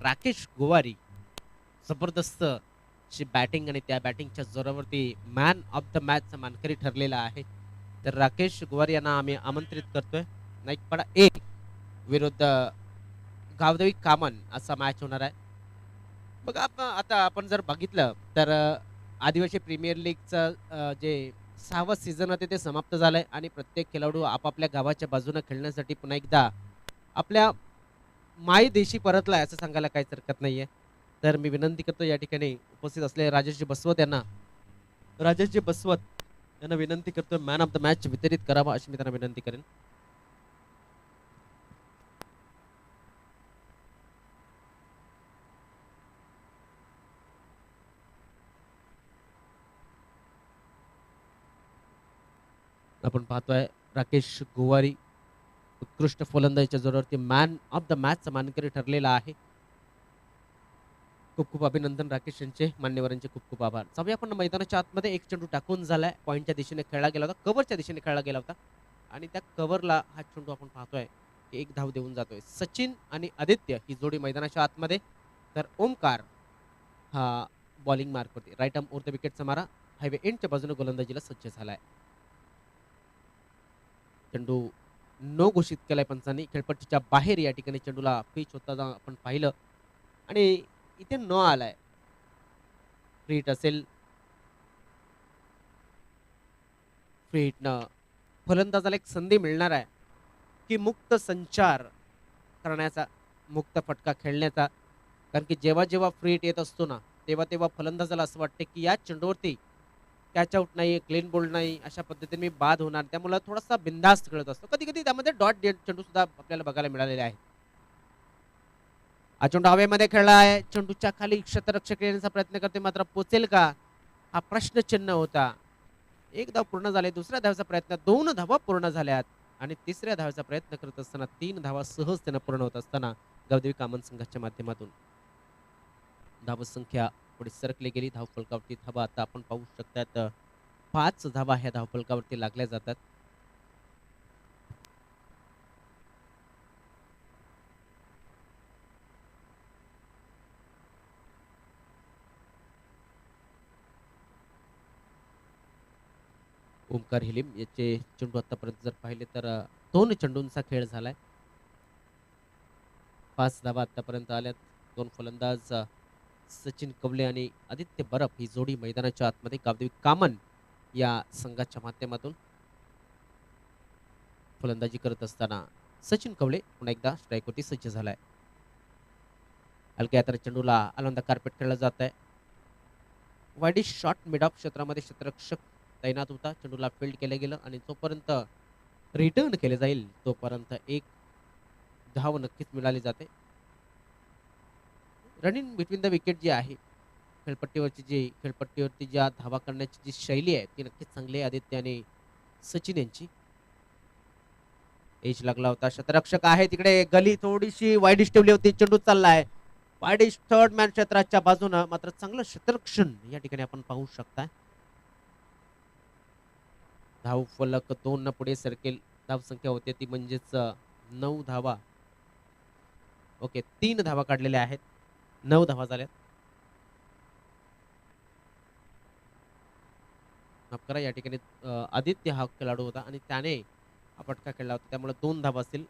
राकेश गोवारी जबरदस्त अशी बॅटिंग आणि त्या बॅटिंगच्या जोरावरती मॅन ऑफ द मॅचचा मानकरी ठरलेला आहे. तर राकेश गोवारी यांना आम्ही आमंत्रित करतोय. नाईकपाडा ए विरुद्ध गावदेवी कामन असा मॅच होणार आहे. बघा आता आपण जर बघितलं तर आदिवासी प्रीमियर लीगचं जे 6वं सीझन होते ते समाप्त झालंय आणि प्रत्येक खेळाडू आपापल्या गावाच्या बाजूने खेळण्यासाठी पुन्हा एकदा आपल्या मायदेशी परतलाय असं सांगायला काहीच हरकत नाहीये. तर मी विनंती करतो या ठिकाणी उपस्थित असलेले राजेशजी बसवत यांना राजेशजी बसवत यांना विनंती करतो मॅन ऑफ द मॅच वितरित करावा अशी मी त्यांना विनंती करेन. आपण पाहतोय राकेश गोवारी उत्कृष्ट फलंदाजीच्या जोरावरती मॅन ऑफ द मॅचचा मानकरी ठरलेला आहे. खूप खूप अभिनंदन राकेश यांचे, मान्यवरांचे खूप खूप आभार. जाऊया आपण मैदानाच्या आतमध्ये. एक चेंडू टाकून झालाय, पॉईंटच्या दिशेने खेळला गेला होता, कव्हरच्या दिशेने खेळला गेला होता आणि त्या कव्हरला हा चेंडू आपण पाहतोय की एक धाव देऊन जातोय. सचिन आणि आदित्य ही जोडी मैदानाच्या आतमध्ये, तर ओमकार हा बॉलिंग मार्कवरती राईट आर्म ओव्हर द विकेटचा मारा हायवे एंडच्या बाजूने गोलंदाजीला सज्ज झालाय. चेंडू नो घोषित केलाय पंचांनी. खेळपट्टीच्या बाहेर या ठिकाणी चेंडूला पिच होताना आपण पाहिलं आणि इथे न आलाय. फ्री हिट असेल. फ्री हिटनं फलंदाजाला एक संधी मिळणार आहे की मुक्त संचार करण्याचा, मुक्त फटका खेळण्याचा. कारण की जेव्हा जेव्हा फ्री हिट येत असतो ना, तेव्हा तेव्हा फलंदाजाला असं वाटते की या चेंडूवरती कॅच आउट नाही, क्लीन बोल्ड नाही, अशा पद्धतीने मी बाद होणार. त्यामुळे थोडासा बिनधास्त खेळत असतो. कधी-कधी त्यामध्ये डॉट डेड चेंडू सुद्धा आपल्याला बघायला मिळालेले आहेत. हा चेंडू हवेमध्ये खेळला आहे. चेंडूच्या खाली क्षेत्ररक्षक येण्याचा प्रयत्न करते, मात्र पोचेल का? हा प्रश्नचिन्ह होता. एक धाव पूर्ण झाले. दुसऱ्या धावाचा प्रयत्न, 2 धावा पूर्ण झाल्यात आणि तिसऱ्या धावाचा प्रयत्न करत असताना 3 धावा सहजतेनं पूर्ण होत असताना गावदेवी कामन संघाच्या माध्यमातून धावसंख्या थोडी सरकली गेली. धावफलकावरती धावा आता आपण पाहू शकतात 5 धावा ह्या धावफलकावरती लागल्या जातात. ओमकार हिलिम याचे चेंडू आतापर्यंत जर पाहिले तर 2 चेंडूंचा खेळ झालाय. 5 धावा आतापर्यंत आल्यात. 2 फलंदाज सचिन कवले आणि आदित्य बरफ ही जोडी मैदानाच्या आतमध्ये गावदेवी कामन या संघाच्या माध्यमातून फलंदाजी करत असताना सचिन कवले पुन्हा एकदा स्ट्राईकवरती सज्ज झालाय. हलक्या हाताने चेंडूला आनंद कार्पेट खेळला जात आहे. वाईडिश शॉट मिड ऑफ क्षेत्रामध्ये क्षेत्ररक्षक तैनात होता. चेंडूला फील्ड केलं गेलं आणि जोपर्यंत रिटर्न केले जाईल तोपर्यंत एक धाव नक्कीच मिळाली जाते. रनिंग बिटवीन द विकेट जी आहे, खेळपट्टीवरती ज्या धावा करण्याची जी शैली आहे ती नक्कीच चांगली आहे आदित्य आणि सचिन यांची. एज लागला होता. क्षेत्ररक्षक आहे तिकडे, गली थोडीशी वाईडिश ठेवली होती. चेंडू चाललाय वाईडिश थर्ड मॅन क्षेत्राच्या बाजूनं, मात्र चांगलं क्षेत्ररक्षण या ठिकाणी आपण पाहू शकताय. धाव फलक 2 न पुढे सरकेल. धाव संख्या होते ती म्हणजेच 9 धावा. ओके, 3 धावा काढलेल्या आहेत. 9 धावा झाल्यात. माफ करा, या ठिकाणी आदित्य हा खेळाडू होता आणि त्याने हा फटका खेळला होता, त्यामुळे 2 धावा असतील.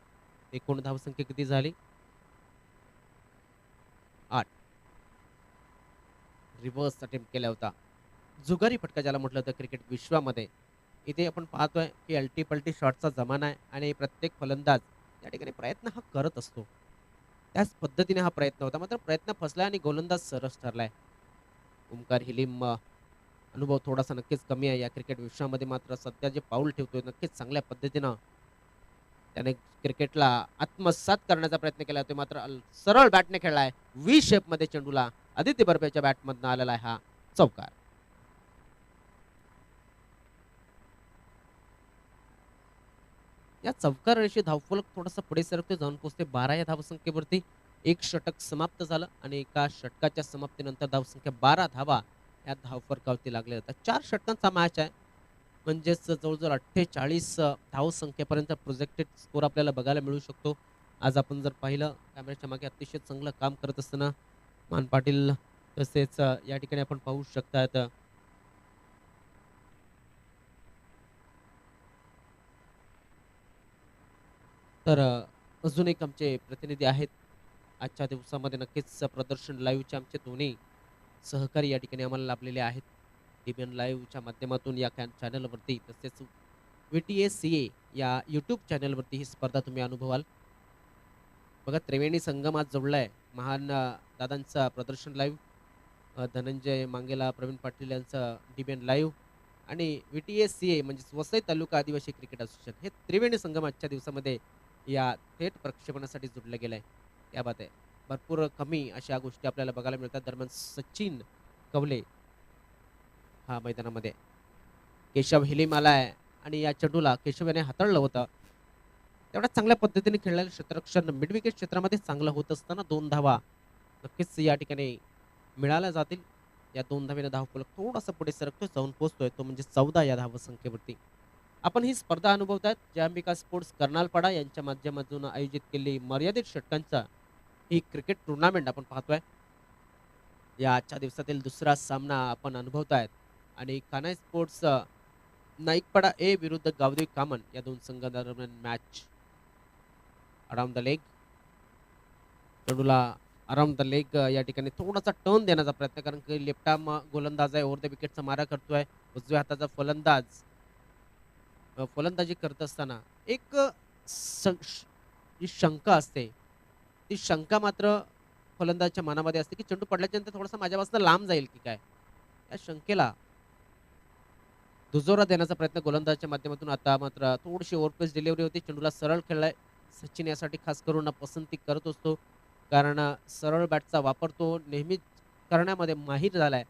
एकूण धावसंख्या किती झाली? 8. रिव्हर्स अटेम्प्ट केला होता. जुगारी फटका ज्याला म्हटलं होतं क्रिकेट विश्वामध्ये. इथे आपण पाहतोय की अल्टी-पल्टी शॉटचा जमाना आहे आणि प्रत्येक फलंदाज या ठिकाणी प्रयत्न हा करत असतो. त्याच पद्धतीने हा प्रयत्न होता, मात्र प्रयत्न फसला आणि गोलंदाज सरस ठरलाय. ओमकार हिलिम अनुभव थोडासा नक्कीच कमी आहे या क्रिकेट विश्वामध्ये, मात्र सध्या जे पाऊल ठेवतोय नक्कीच चांगल्या पद्धतीनं त्याने क्रिकेटला आत्मसात करण्याचा प्रयत्न केला होता, मात्र सरळ बॅटने खेळलाय. व्ही शेपमध्ये चेंडूला आदित्य बर्फेच्या बॅटमधनं आलेला आहे हा चौकार. या चौकार रेषे धावफलक थोडासा पुढे सरकते, जाऊन पोहोचते 12 या धावसंख्येवरती. एक षटक समाप्त झालं आणि एका षटकाच्या समाप्तीनंतर धावसंख्या 12 धावा या धावफलकावरती लागल्या जातात. 4 षटकांचा मॅच आहे, म्हणजेच जवळजवळ 48 धावसंख्येपर्यंत प्रोजेक्टेड स्कोर आपल्याला बघायला मिळू शकतो. आज आपण जर पाहिलं कॅमेऱ्याच्या मागे अतिशय चांगलं काम करत असताना मान पाटील तसेच या ठिकाणी आपण पाहू शकतात तर अजून एक आमचे प्रतिनिधी आहेत आजच्या दिवसामध्ये नक्कीच प्रदर्शन लाईव्हचे आमचे दोन्ही सहकारी या ठिकाणी आम्हाला लाभलेले आहेत. टीबीएन लाईव्हच्या माध्यमातून या चॅनलवरती तसेच VTACA या यूट्यूब चॅनलवरती ही स्पर्धा तुम्ही अनुभवाल. बघा त्रिवेणी संगम आज जोडलाय. महान दादांचा प्रदर्शन लाईव्ह, धनंजय मांगेला, प्रवीण पाटील यांचा टीबीएन लाईव्ह आणि VTACA म्हणजे वसई तालुका आदिवासी क्रिकेट असोसिएशन हे त्रिवेणी संगम आजच्या दिवसामध्ये या थेट प्रक्षेपणासाठी जोडलं गेलंय. क्या बात आहे. भरपूर कमी अशा गोष्टी आपल्याला बघायला मिळतात. दरम्यान सचिन कवले हा मैदानामध्ये केशव हिलीम आलाय आणि या चेंडूला केशव याने हाताळलं होतं. तेवढ्या चांगल्या पद्धतीने खेळलेलं क्षेत्ररक्षण मिड विकेट क्षेत्रामध्ये चांगलं होत असताना 2 धावा नक्कीच या ठिकाणी मिळाल्या जातील. या 2 धावेने धावफलक थोडासा पुढे सरकतोय, जाऊन पोहोचतोय तो म्हणजे 14 या धावसंख्येवरती. आपण ही स्पर्धा अनुभवतात जयांबिका स्पोर्ट्स कर्नालपाडा यांच्या माध्यमातून आयोजित केलेली मर्यादित षटकांचा ही क्रिकेट टुर्नामेंट आपण पाहतोय. या आजच्या दिवसातील दुसरा सामना आपण अनुभवतायत आणि कान्हाई स्पोर्ट्स नाईकपाडा ए विरुद्ध गावदेवी कामन या दोन संघादरम्यान मॅच अराउंड द लेग. चेंडूला अराउंड द लेग या ठिकाणी थोडासा टर्न देण्याचा प्रयत्न, कारण की लेफ्ट आर्म गोलंदाज आहे, ओव्हर द विकेटचा मारा करतोय. उजव्या हाताचा फलंदाज फलंदाजी करत असताना एक जी शंका असते ती शंका मात्र फलंदाजच्या मनामध्ये असते की चेंडू पडल्याच्यानंतर थोडासा माझ्यापासून लांब जाईल की काय. या शंकेला दुजोरा देण्याचा प्रयत्न गोलंदाजच्या माध्यमातून आता मात्र थोडीशी ओव्हरपेस डिलिव्हरी होती. चेंडूला सरळ खेळलाय. सचिन यासाठी खास करून पसंती करत असतो, कारण सरळ बॅटचा वापर तो नेहमीच करण्यामध्ये माहीर झालाय.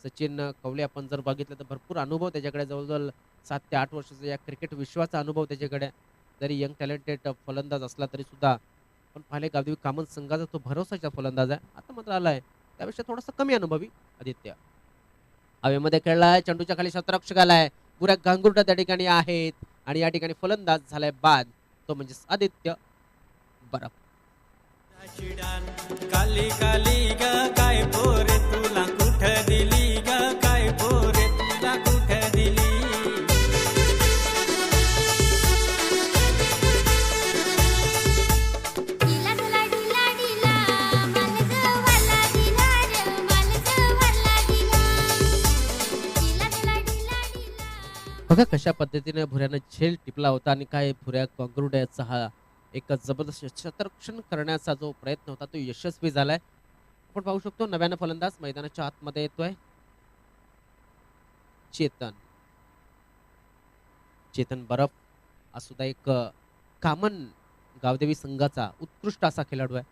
सचिन कवले आपण जर बघितलं तर भरपूर अनुभव त्याच्याकडे, जवळजवळ 7 ते 8 वर्षाचा या क्रिकेट विश्वाचा अनुभव त्याच्याकडे. जरी यंग टॅलेंटेड फलंदाज असला तरी सुद्धा पण पाहिले गावदेवी कामन संघाचा तो भरोसाचा फलंदाज आहे. आता मात्र आलाय त्यापेक्षा थोडासा कमी अनुभवी आदित्य. हवेमध्ये खेळलाय, चेंडूच्या खाली शतरक्षक आलाय, पुऱ्या गांगुर्डा त्या ठिकाणी आहेत आणि या ठिकाणी फलंदाज झालाय बाद, तो म्हणजे आदित्य बरफ. काली काली ग काय पोरे तुला कुठ दिली ग, काय पोरे तुला कुठ दिली. बघा कशा पद्धतीने भुऱ्यानं झेल टिपला होता आणि काय भुऱ्या गांगुर्ड्याचा हा एक जबरदस्त क्षेत्ररक्षण करण्याचा जो प्रयत्न होता तो यशस्वी झालाय. आपण पाहू शकतो नव्यानं फलंदाज मैदानाच्या आतमध्ये येतोय. चेतन चेतन बरफ हा सुद्धा एक कामन गावदेवी संघाचा उत्कृष्ट असा खेळाडू आहे.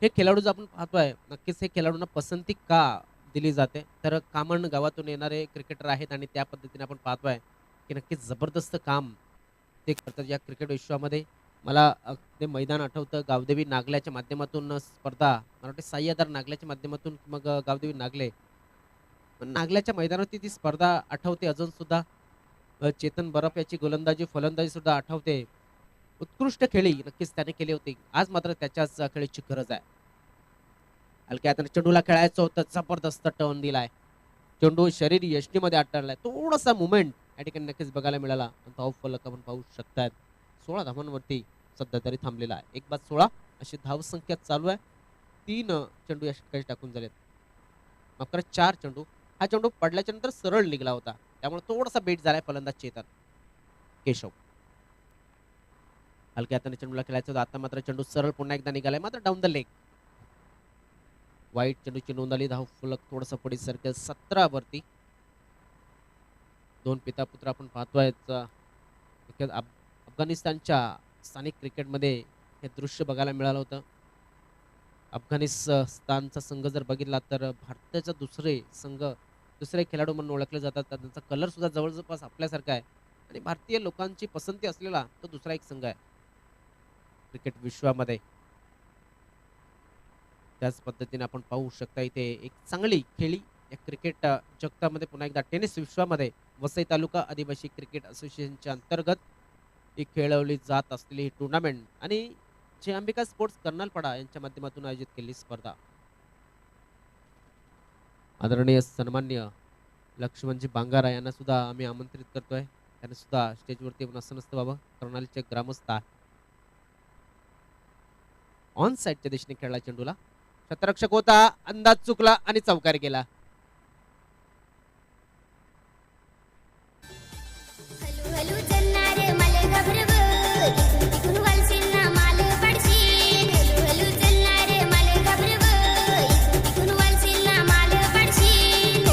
हे खेळाडू जर आपण पाहतोय नक्कीच हे खेळाडूंना पसंती का दिली जाते, तर कामन गावातून येणारे क्रिकेटर आहेत आणि त्या पद्धतीने आपण पाहतोय की नक्कीच जबरदस्त काम ते करतात या क्रिकेट विश्वामध्ये. मला ते मैदान आठवतं गावदेवी नागल्याच्या माध्यमातून स्पर्धा, मला वाटते साईआधार नागल्याच्या माध्यमातून मग गावदेवी नागले पण नागल्याच्या मैदानावरती ती स्पर्धा आठवते अजून सुद्धा. चेतन बरफ याची गोलंदाजी फलंदाजी सुद्धा आठवते. उत्कृष्ट खेळी नक्कीच त्याने केली होती. आज मात्र त्याच्याच खेळीची गरज आहे. हलक्या हाताने चेंडूला खेळायचं होतं, जबरदस्त टर्न दिलाय. चेंडू शरीर यष्टीमध्ये अडकलाय, थोडासा मुवमेंट या ठिकाणी नक्कीच बघायला मिळाला. धाव फलक आपण पाहू शकतात 16 धावांवरती सध्या तरी थांबलेला आहे. 1-16 अशी धाव संख्या चालू आहे. 3 चेंडू या षटकाचे टाकून झालेत, मात्र 4 चेंडू. हा चेंडू पडल्याच्या नंतर सरळ निघाला होता, त्यामुळे थोडासा बेट झालाय फलंदाज चेतन केशव. हलक्या हाताने चेंडूला खेळायचं होतं, आता मात्र चेंडू सरळ पुन्हा एकदा निघालाय, मात्र डाऊन द लेग. वाईट चेंडूची नोंद आली. धाव फलक थोडंसं पुढे सरकेल 17 वरती. 2 पिता पुत्र आपण पाहतोय. अफगाणिस्तानच्या स्थानिक क्रिकेटमध्ये हे दृश्य बघायला मिळालं होतं. अफगाणिस्तानचा संघ जर बघितला तर भारताचा दुसरे खेळाडू म्हणून ओळखले जातात. त्यांचा कलर सुद्धा जवळजवळ आपल्यासारखा आहे आणि भारतीय लोकांची पसंती असलेला तो दुसरा एक संघ आहे क्रिकेट विश्वामध्ये. त्याच पद्धतीने आपण पाहू शकता इथे एक चांगली खेळी या क्रिकेट जगतामध्ये पुन्हा एकदा टेनिस विश्वामध्ये वसई तालुका आदिवासी क्रिकेट असोसिएशनच्या अंतर्गत ही खेळवली जात असलेली ही टुर्नामेंट आणि जय अंबिका स्पोर्ट्स कर्नालपाडा यांच्या माध्यमातून आयोजित केलेली स्पर्धा. आदरणीय सन्मान्य लक्ष्मणजी बांगारा यांना सुद्धा आम्ही आमंत्रित करतोय. त्यांना सुद्धा स्टेजवरती येऊन असं नसतं बाबा, कर्नालचे ग्रामस्थ आहे. ऑन साईडच्या दिशेने खेळला चेंडूला. क्षेत्ररक्षक होता, अंदाज चुकला आणि चौकार गेला. हलू हलू चलणारे माले घाबरव, इकडून तिकडून वालशील ना माल पाडशील. हलू हलू चलणारे माले घाबरव, इकडून तिकडून वालशील ना माल पाडशील.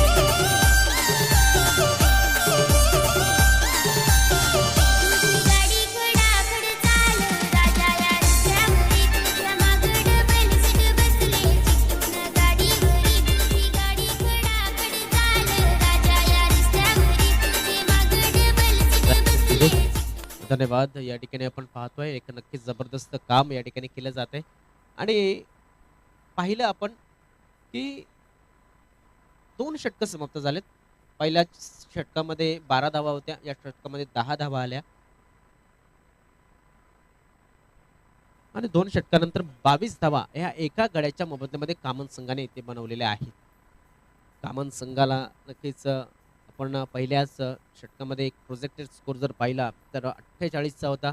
तुझी गाडी खडाखड चाल, राजा या रस्त्यावरी तुझ्या मागड बनसीट बसले चिकटून गाडीवरी. तुझी गाडी खडाखड चाल, राजा या रस्त्यावरी तुझे मागड बनसीट बसले. धन्यवाद. या ठिकाणी आपण पाहतोय एक नक्कीच जबरदस्त काम या ठिकाणी केलं जाते आणि पाहिलं आपण की 2 षटकं समाप्त झालेत. पहिल्या षटकामध्ये 12 धावा होत्या, या षटकामध्ये 10 धावा आल्या आणि 2 षटकानंतर 22 धावा ह्या एका गड्याच्या मोबदल्यामध्ये कामन संघाने इथे बनवलेल्या आहेत. कामन संघाला नक्कीच आपण पहिल्याच षटकामध्ये एक प्रोजेक्टेड स्कोर जर पाहिला तर 48चा होता.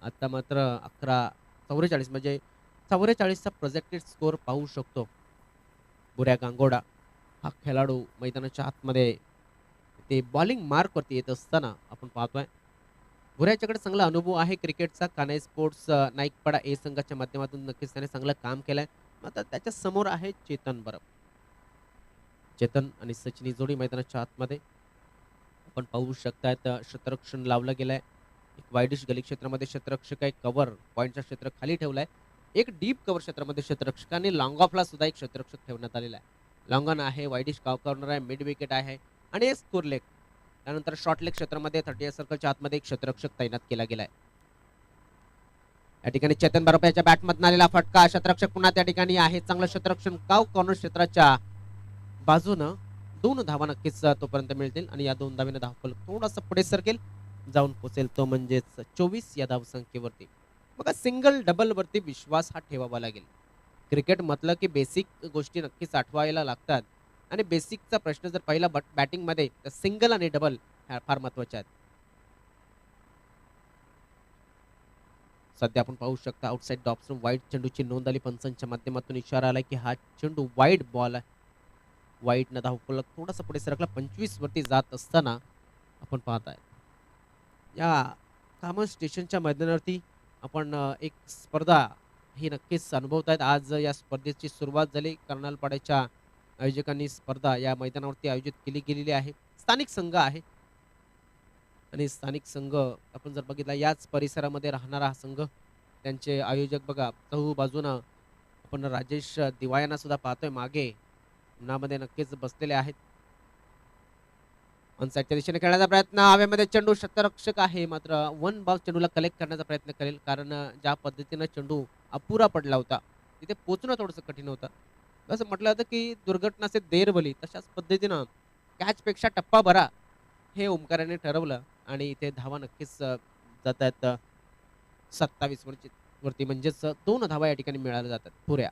आता मात्र 44 म्हणजे 44चा प्रोजेक्टेड स्कोर पाहू शकतो. बुऱ्या गांगोडा हा खेळाडू मैदानाच्या आतमध्ये ते बॉलिंग मार्कवरती येत असताना आपण पाहतोय. बुऱ्याच्याकडे चांगला अनुभव आहे क्रिकेटचा. कान्हाई स्पोर्ट्स नाईकपाडा ए संघाच्या माध्यमातून नक्कीच त्याने चांगलं काम केलंय. आता त्याच्या समोर आहे चेतन बरब. चेतन आणि सचिनी जोडी मैदानाच्या आतमध्ये आपण पाहू शकतायत. क्षेत्ररक्षण लावलं गेलंय. एक वाईडिश गली क्षेत्रामध्ये क्षेत्ररक्षक आहे. कव्हर पॉईंटचा क्षेत्र खाली ठेवलाय. एक डीप कव्हर क्षेत्रामध्ये क्षेत्ररक्षकांनी लॉंग ऑफला सुद्धा एक क्षेत्ररक्षक ठेवण्यात आलेला आहे. लॉंग ऑन आहे, वाईडिश कॉर्नर आहे, मिड विकेट आहे आणि एक स्कोर लेग. त्यानंतर शॉर्ट लेग क्षेत्रामध्ये 30 सर्कलच्या आतमध्ये एक क्षेत्ररक्षक तैनात केला गेलाय. या ठिकाणी चेतन बरप याच्या बॅटमधून आलेला फटका. क्षेत्ररक्षक पुन्हा त्या ठिकाणी आहे. चांगलं क्षेत्ररक्षण कॉर्नर क्षेत्राच्या बाजूनं 2 धावा नक्कीच तोपर्यंत मिळतील आणि या 2 धावेनं धावफलक थोडासा पुढे सरकेल, जाऊन पोचेल तो म्हणजेच 24 या धावसंख्येवरती. बघा सिंगल डबल वरती विश्वास हा ठेवावा लागेल. क्रिकेट म्हटलं की बेसिक गोष्टी नक्कीच आठवायला लागतात आणि बेसिकचा प्रश्न जर पहिला बॅटिंगमध्ये तर सिंगल आणि डबल ह्या फार महत्वाच्या आहेत. सध्या आपण पाहू शकता आउटसाइड डॉप्सनं वाईड चेंडूची नोंद आली. पंचांच्या माध्यमातून इशारा आला की हा चेंडू वाईड बॉल आहे. वाईटनं धावफलक थोडासा पुढे सरकला. 25 वरती जात असताना आपण पाहताय या कामन स्टेशनच्या मैदानावरती आपण एक स्पर्धा ही नक्कीच अनुभवत आहेत. आज या स्पर्धेची सुरुवात झाली. कर्नालपाड्याच्या आयोजकांनी स्पर्धा या मैदानावरती आयोजित केली गेलेली आहे. स्थानिक संघ आहे आणि स्थानिक संघ आपण जर बघितला याच परिसरामध्ये राहणारा हा संघ. त्यांचे आयोजक बघा चहू बाजूनं आपण राजेश दिवायांना सुद्धा पाहतोय मागे उन्हामध्ये नक्कीच बसलेले आहेत. ऑन साईडच्या दिशेने खेळण्याचा प्रयत्न. हवेमध्ये चेंडू क्षेत्ररक्षक आहे मात्र वन बाउन्स चेंडूला कलेक्ट करण्याचा प्रयत्न करेल कारण ज्या पद्धतीनं चेंडू अपुरा पडला होता तिथे पोचणं थोडंसं कठीण होतं. असं म्हटलं जातं की दुर्घटना से देर भली, तशाच पद्धतीनं कॅचपेक्षा टप्पा भरा हे ओमकाराने ठरवलं आणि इथे धावा नक्कीच जात आहेत 27 वरती म्हणजेच 2 धावा या ठिकाणी मिळाल्या जातात पुऱ्या.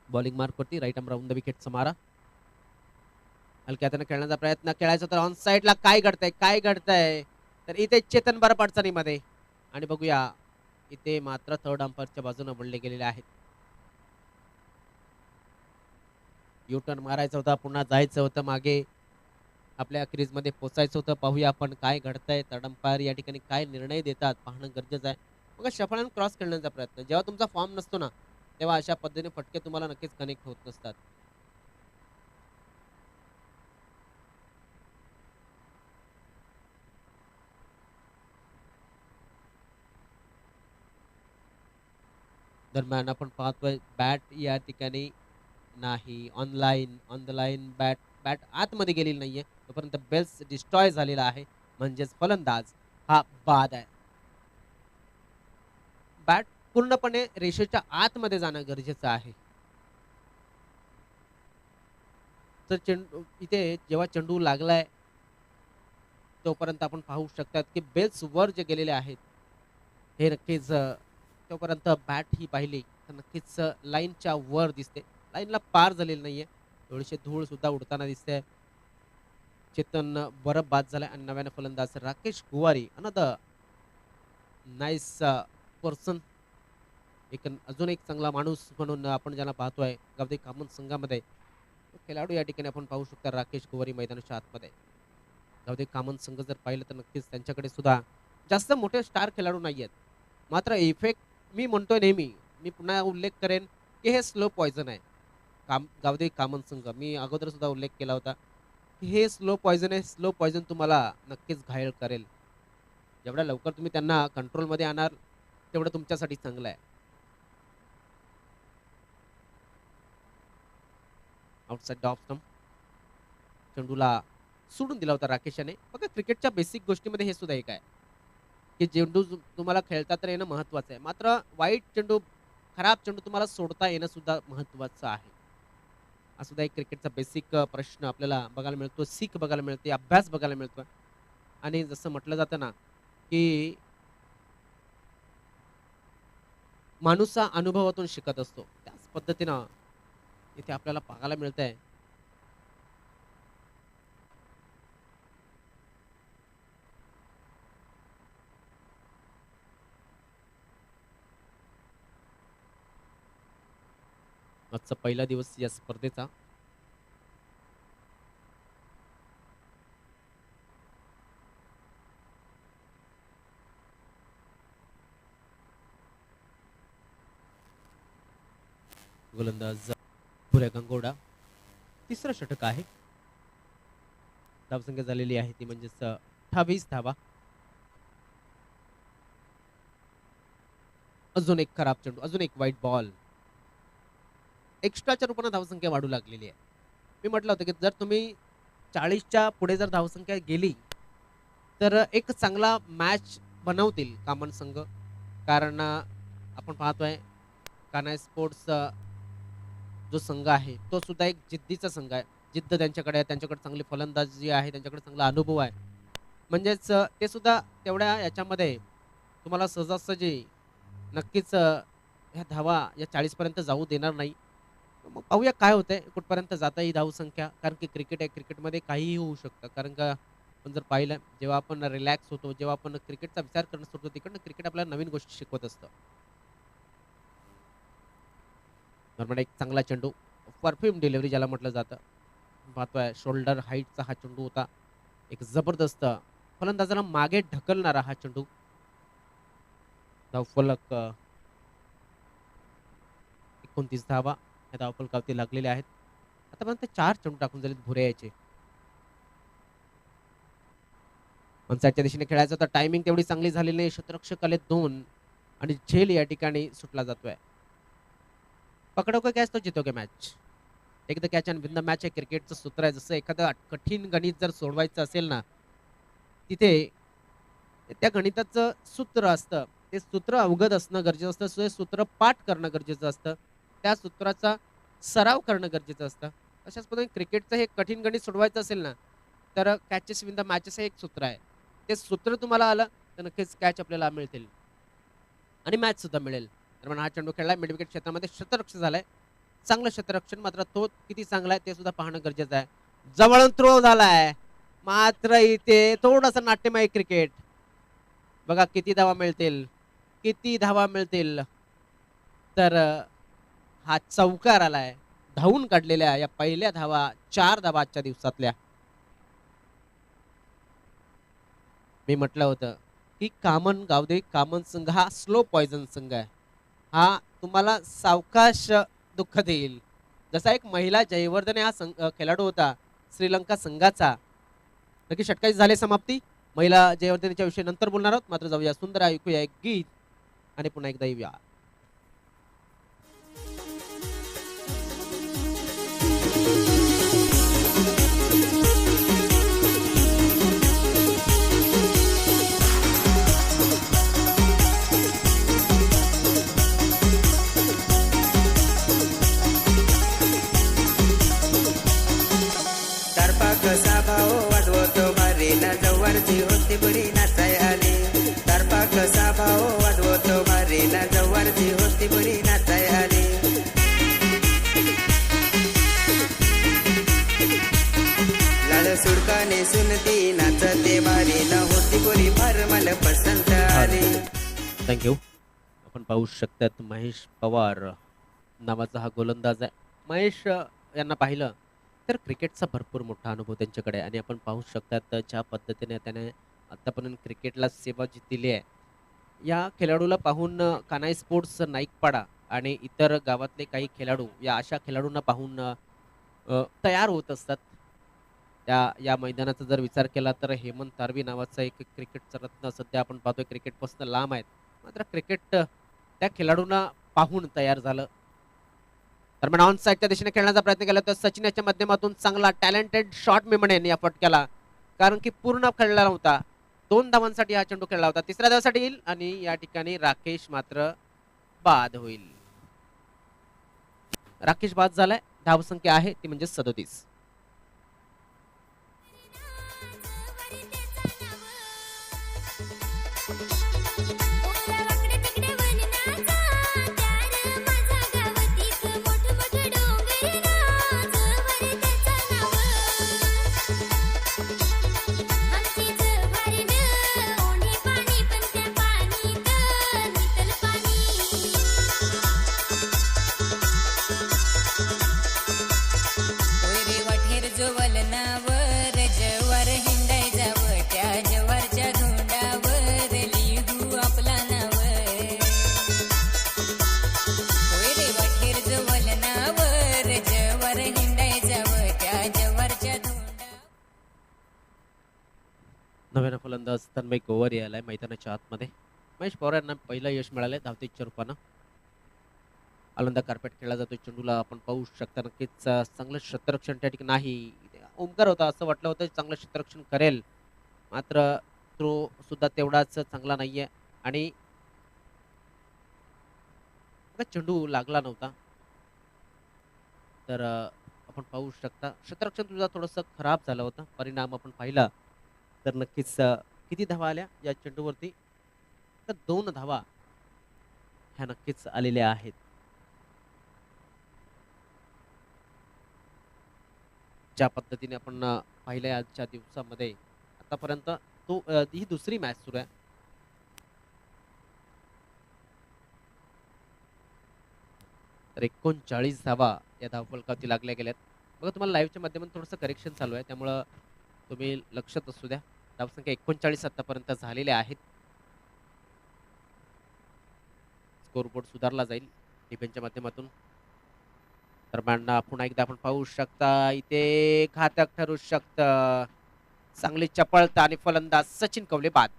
बॉलिंग मार्कवरती राईट आर्म राऊंड द विकेटचा मारा. हलक्या हाताने खेळण्याचा प्रयत्न. खेळायचा तर ऑन साईडला काय घडतंय तर इथे चेतन बरप अडचणीमध्ये आणि बघूया इथे मात्र थर्ड अंपायरच्या बाजूने वळले गेलेले आहेत. यू टर्न मारायचा होता, पुन्हा जायचं होतं मागे, आपल्या क्रीजमध्ये पोचायचं होतं. पाहूया आपण काय घडतंय. थर्ड अंपायर या ठिकाणी काय निर्णय देतात पाहणं गरजेचं आहे. बघा शफल आणि क्रॉस खेळण्याचा प्रयत्न. जेव्हा तुमचा फॉर्म नसतो ना तेव्हा अशा पद्धतीने फटके तुम्हाला नक्कीच कनेक्ट होत नसतात. दरम्यान आपण पाहतोय बॅट या ठिकाणी नाही. ऑन द लाईन बॅट आतमध्ये गेलेली नाहीये तोपर्यंत बेल्स डिस्ट्रॉय झालेला आहे म्हणजेच फलंदाज हा बाद आहे. बॅट पूर्णपणे रेषेच्या आतमध्ये जाणं गरजेचं आहे. तर चेंडू इथे जेव्हा चेंडू लागलाय तोपर्यंत आपण पाहू शकतात की बेल्स वर जे गेलेले आहेत हे नक्कीच तोपर्यंत बॅट ही पाहिली तर नक्कीच लाईनच्या वर दिसते, लाईनला पार झालेली नाहीये. थोडीशी धूळ सुद्धा उडताना दिसते. चेतन बरं बाद झालाय आणि नव्याने फलंदाज राकेश गुवारी अनदर नाईस पर्सन, अजून एक चांगला माणूस म्हणून आपण ज्याला पाहतोय गावदे कामन संघामध्ये तो खेळाडू या ठिकाणी आपण पाहू शकता राकेश गुवारी मैदानाच्या आतमध्ये. गावदे कामन संघ जर पाहिलं तर नक्कीच त्यांच्याकडे सुद्धा जास्त मोठे स्टार खेळाडू नाही आहेत, मात्र इफेक्ट मी म्हणतोय नेहमी, मी पुन्हा उल्लेख करेन की हे स्लो पॉयझन आहे. गावदे कामन संघ मी अगोदर सुद्धा उल्लेख केला होता की हे स्लो पॉयझन आहे. स्लो पॉयझन तुम्हाला नक्कीच घायल करेल. जेवढ्या लवकर तुम्ही त्यांना कंट्रोलमध्ये आणाल तेवढं तुमच्यासाठी चांगलं आहे. आउटसाइड ऑफ स्टंप चेंडूला सोडून दिला होता राकेश याने. बघा क्रिकेटच्या बेसिक गोष्टीमध्ये हे सुद्धा एक आहे की चेंडू तुम्हाला खेळता तर येणं महत्वाचं आहे, मात्र वाईट चेंडू, खराब चेंडू तुम्हाला सोडता येणं सुद्धा महत्वाचं आहे. हा सुद्धा एक क्रिकेटचा बेसिक प्रश्न आपल्याला बघायला मिळतो, सीख बघायला मिळते, अभ्यास बघायला मिळतो. आणि जसं म्हटलं जातं ना की माणूस हा अनुभवातून शिकत असतो, त्याच पद्धतीनं इथे आपल्याला पाहायला मिळतंय. आजचा पहिला दिवस या स्पर्धेचा. गोलंदाज भुऱ्या गंगोडा, तिसरं षटक आहे. धावसंख्या झालेली आहे ती म्हणजेच 28 धावा. अजून एक खराब चेंडू, अजून एक वाईट बॉल. एक्स्ट्राच्या रूपाने धावसंख्या वाढू लागलेली आहे. मी म्हटलं होतं की जर तुम्ही 40च्या पुढे जर धावसंख्या गेली तर एक चांगला मॅच बनवतील कामन संघ, कारण आपण पाहतोय कान्हाई स्पोर्ट्स जो संघ आहे तो सुद्धा एक जिद्दीचा संघ आहे. जिद्द त्यांच्याकडे आहे, त्यांच्याकडे चांगली फलंदाजी आहे, त्यांच्याकडे चांगला अनुभव आहे. म्हणजेच ते सुद्धा तेवढ्या याच्यामध्ये तुम्हाला सहजासहजी नक्कीच ह्या धावा या 40 पर्यंत जाऊ देणार नाही. मग पाहूया काय होतंय, कुठपर्यंत जाता ही धावसंख्या, कारण की क्रिकेट आहे, क्रिकेटमध्ये काहीही होऊ शकतं. कारण का आपण जर पाहिलं, जेव्हा आपण रिलॅक्स होतो, जेव्हा आपण क्रिकेटचा विचार करणं सुरू होतो, तिकडनं क्रिकेट आपल्याला नवीन गोष्टी शिकवत असतं. नॉर्मल एक चांगला चेंडू, परफ्यूम डिलिव्हरी ज्याला म्हटलं जातं, पाहतोय शोल्डर हाईटचा हा चेंडू होता. एक जबरदस्त फलंदाजाला मागे ढकलणारा हा चेंडू. धावफलक 29 धावा या धावफलकावरती लागलेले आहेत. आतापर्यंत 4 चेंडू टाकून झालेत भुरे याचे. ऑनसाईडच्या दिशेने खेळायचं तर टायमिंग तेवढी चांगली झालेली नाही. शतरक्षक आले 2 आणि झेल या ठिकाणी सुटला जातोय. पकडोगे कॅच तो जितोगे match. Take the catch and win the match हे क्रिकेटचं सूत्र आहे. जसं एखादं कठीण गणित जर सोडवायचं असेल ना, तिथे त्या गणिताचं सूत्र असतं, ते सूत्र अवगत असणं गरजेचं असतं, ते सूत्र पाठ करणं गरजेचं असतं, त्या सूत्राचा सराव करणं गरजेचं असतं. अशाच पद्धतीने क्रिकेटचं हे कठीण गणित सोडवायचं असेल ना, तर कॅचेस विन द मॅचेस हे एक सूत्र आहे. ते सूत्र तुम्हाला आलं तर नक्कीच कॅच आपल्याला मिळतील आणि मॅच सुद्धा मिळेल. तर हा चेंडू खेळलाय मिड विकेट क्षेत्रामध्ये, शतरक्षण झालंय, चांगलं शतरक्षण, मात्र तो किती चांगला आहे ते सुद्धा पाहणं गरजेचं आहे. जवळून थ्रो झालाय, मात्र इथे थोडंसं नाट्यमय क्रिकेट. बघा किती धावा मिळतील, किती धावा मिळतील. तर हा चौकार आलाय, धावून काढलेल्या या पहिल्या धावा, 4 धावा आजच्या दिवसातल्या. मी म्हटलं होतं की गावदे कामन संघ हा स्लो पॉयझन संघ आहे. हा तुम्हाला सावकाश दुःख देईल. जसा एक महिला जयवर्धने हा खेळाडू होता श्रीलंका संघाचा. नक्की षटकाची झाली समाप्ती. महिला जयवर्धनेच्या विषयी नंतर बोलणार आहोत, मात्र जाऊया सुंदर ऐकूया एक गीत आणि पुन्हा एकदा येऊया. कसा भाव वाढवतो मारीना जव्हारची होती बरी नाचाय आली. तारपा कसा भाव वाढवतो मारीना जव्हार राजावरती होती बरी नाचाय आली. लाल सुडका नेसून ती नाचते भारी न होती बरी फार मला पसंत आली. थँक्यू. आपण पाहू शकतात महेश पवार नावाचा हा गोलंदाज आहे. महेश यांना पाहिलं तर क्रिकेटचा भरपूर मोठा अनुभव त्यांच्याकडे आहे आणि आपण पाहू शकतात ज्या पद्धतीने त्याने आतापर्यंत क्रिकेटला सेवा जी दिली आहे. या खेळाडूला पाहून कानाई स्पोर्ट्स नाईकपाडा आणि इतर गावातले काही खेळाडू या अशा खेळाडूंना पाहून तयार होत असतात. या मैदानाचा जर विचार केला तर हेमंत तारवी नावाचा एक क्रिकेटचा रत्न सध्या आपण पाहतोय क्रिकेटपासून लांब आहेत. मात्र क्रिकेट त्या खेळाडूंना पाहून तयार झालं. दरम्यान ऑन साईडच्या दिशेने खेळण्याचा प्रयत्न केला तर सचिन याच्या माध्यमातून चांगला टॅलेंटेड शॉट मी म्हणेन या फटक्याला, कारण की पूर्ण खेळला नव्हता. 2 धावांसाठी हा चेंडू खेळला होता. तिसऱ्या धावासाठी येईल आणि या ठिकाणी राकेश मात्र बाद होईल. राकेश बाद झालाय. धावसंख्या आहे ती म्हणजे 37. वाकडे तिकडे वननाचा प्यार माझा गावतीच मोठमोठे डोंगर नाच वर त्याचं नाव. आमची जवारीन ओढे पाणी पण त्या पाणीत नितल पाणी. ओरे वाठेर जोवल नावर जवार हिंडाय जाव त्या जवारच्या धोंडावर लिहू आपला नाव. ओरे वाठेर जोवल नावर जवार हिंडाय जाव त्या जवारच्या धोंडावर. नव्यानं फलंदाज तन्मय गोवर यायलाय मैदानाच्या आतमध्ये. महेश पवार यांना पहिलं यश मिळालंय धावतेच्या रूपानं. आलंदा कार्पेट खेळला जातो चेंडूला आपण पाहू शकता. नक्कीच चांगलं क्षेत्ररक्षण त्या ठिकाणी नाही. ओमकार होता असं वाटलं होतं चांगलं क्षेत्ररक्षण करेल, मात्र तो सुद्धा तेवढाच चांगला नाहीये आणि चेंडू लागला नव्हता. तर आपण पाहू शकता क्षेत्ररक्षण तुझा थोडंसं खराब झालं होतं. परिणाम आपण पाहिला तर नक्कीच किती धावा आल्या या चेंडूवरती तर 2 धावा ह्या नक्कीच आलेल्या आहेत. ज्या पद्धतीने आपण पाहिलंय आजच्या दिवसामध्ये आतापर्यंत तो ही दुसरी मॅच सुरू आहे. तर 39 धावा या धावफलकावरती लागल्या गेल्यात. बघा तुम्हाला लाईव्हच्या माध्यमातून थोडंसं करेक्शन चालू आहे त्यामुळं तुम्ही लक्षात असू द्या. धावसंख्या 39 आतापर्यंत झालेल्या आहेत. स्कोरबोर्ड सुधारला जाईल डिफेन्सच्या माध्यमातून. दरम्यान पुन्हा एकदा आपण पाहू शकता इथे घातक ठरू शकतं. चांगली चपळता आणि फलंदाज सचिन कवले बाद.